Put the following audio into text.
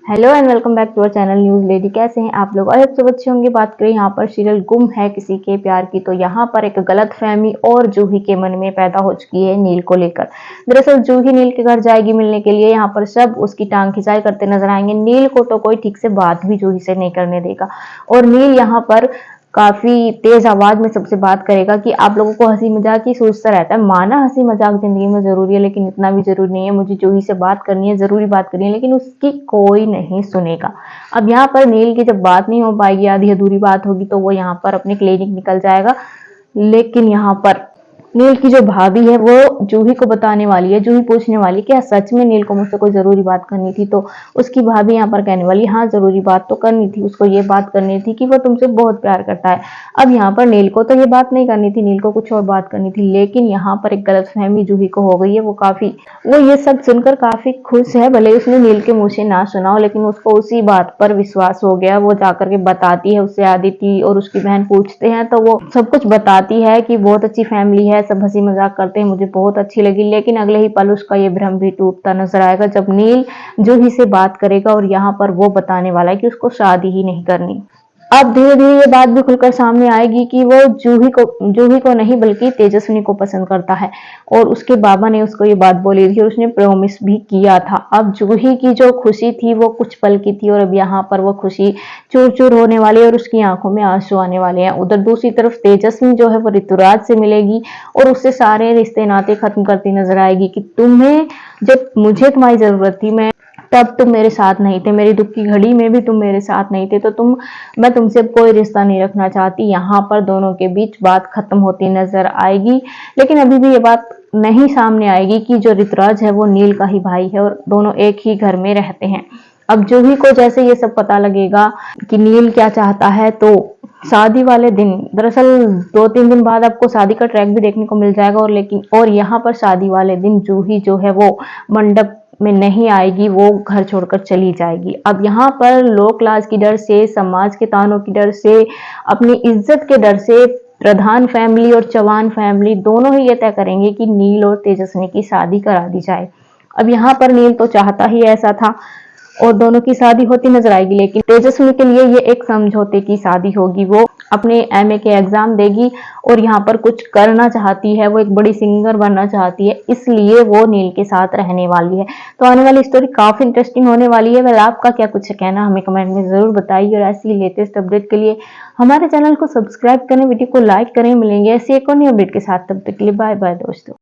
Hello and welcome back to our channel news lady. कैसे हैं आप लोग? और सब अच्छे होंगे। बात करें यहाँ पर सीरियल गुम है किसी के प्यार की, तो यहाँ पर एक गलतफहमी और जूही के मन में पैदा हो चुकी है नील को लेकर। दरअसल जूही नील के घर जाएगी मिलने के लिए, यहाँ पर सब उसकी टांग खिंचाई करते नजर आएंगे। नील को तो कोई ठीक से बात भी जूही से नहीं करने देगा और नील यहाँ पर काफी तेज आवाज में सबसे बात करेगा कि आप लोगों को हंसी मजाक ही सोचता रहता है। माना हंसी मजाक जिंदगी में जरूरी है, लेकिन इतना भी जरूरी नहीं है। मुझे जूही से बात करनी है, जरूरी बात करनी है, लेकिन उसकी कोई नहीं सुनेगा। अब यहाँ पर नील की जब बात नहीं हो पाएगी, आधी अधूरी बात होगी, तो वो यहाँ पर अपने क्लिनिक निकल जाएगा। लेकिन यहाँ पर नील की जो भाभी है वो जूही को बताने वाली है। जूही पूछने वाली क्या सच में नील को मुझसे कोई जरूरी बात करनी थी, तो उसकी भाभी यहाँ पर कहने वाली हाँ जरूरी बात तो करनी थी। उसको ये बात करनी थी कि वो तुमसे बहुत प्यार करता है। अब यहाँ पर नील को तो ये बात नहीं करनी थी, नील को कुछ और बात करनी थी। लेकिन यहाँ पर एक गलतफहमी जूही को हो गई है। वो ये सब सुनकर काफी खुश है। भले उसने नील के मुंह से ना सुना हो, लेकिन उसको उसी बात पर विश्वास हो गया। वो जाकर के बताती है उससे, आदिति और उसकी बहन पूछते हैं तो वो सब कुछ बताती है कि बहुत अच्छी फैमिली है, सब हंसी मजाक करते हैं, मुझे बहुत अच्छी लगी। लेकिन अगले ही पल उसका ये भ्रम भी टूटता नजर आएगा जब नील जूही से बात करेगा और यहाँ पर वो बताने वाला है कि उसको शादी ही नहीं करनी। अब धीरे धीरे ये बात भी खुलकर सामने आएगी कि वो जूही को नहीं बल्कि तेजस्विनी को पसंद करता है और उसके बाबा ने उसको ये बात बोली थी और उसने प्रॉमिस भी किया था। अब जूही की जो खुशी थी वो कुछ पल की थी और अब यहाँ पर वो खुशी चूर चूर होने वाली है और उसकी आंखों में आंसू आने वाले हैं। उधर दूसरी तरफ तेजस्विनी जो है वो ऋतुराज से मिलेगी और उससे सारे रिश्ते नाते खत्म करती नजर आएगी कि तुम्हें जब मुझे तुम्हारी जरूरत थी मैं तब तुम मेरे साथ नहीं थे, मेरी दुख की घड़ी में भी तुम मेरे साथ नहीं थे, तो मैं तुमसे अब कोई रिश्ता नहीं रखना चाहती। यहाँ पर दोनों के बीच बात खत्म होती नजर आएगी। लेकिन अभी भी ये बात नहीं सामने आएगी कि जो ऋतुराज है वो नील का ही भाई है और दोनों एक ही घर में रहते हैं। अब जूही को जैसे ये सब पता लगेगा कि नील क्या चाहता है, तो शादी वाले दिन, दरअसल 2-3 दिन बाद आपको शादी का ट्रैक भी देखने को मिल जाएगा और यहाँ पर शादी वाले दिन जूही जो है वो मंडप में नहीं आएगी, वो घर छोड़कर चली जाएगी। अब यहाँ पर लोक लाज की डर से, समाज के तानों की डर से, अपनी इज्जत के डर से प्रधान फैमिली और चौहान फैमिली दोनों ही ये तय करेंगे कि नील और तेजस्विनी की शादी करा दी जाए। अब यहाँ पर नील तो चाहता ही ऐसा था और दोनों की शादी होती नजर आएगी, लेकिन तेजस्विनी के लिए ये एक समझौते की शादी होगी। वो अपने एमए के एग्जाम देगी और यहाँ पर कुछ करना चाहती है, वो एक बड़ी सिंगर बनना चाहती है, इसलिए वो नील के साथ रहने वाली है। तो आने वाली स्टोरी काफी इंटरेस्टिंग होने वाली है। वेल, आपका क्या कुछ कहना हमें कमेंट में जरूर बताइए और ऐसी लेटेस्ट अपडेट के लिए हमारे चैनल को सब्सक्राइब करें, वीडियो को लाइक करें। मिलेंगे ऐसी एक और नई अपडेट के साथ, तब तक के लिए बाय बाय दोस्तों।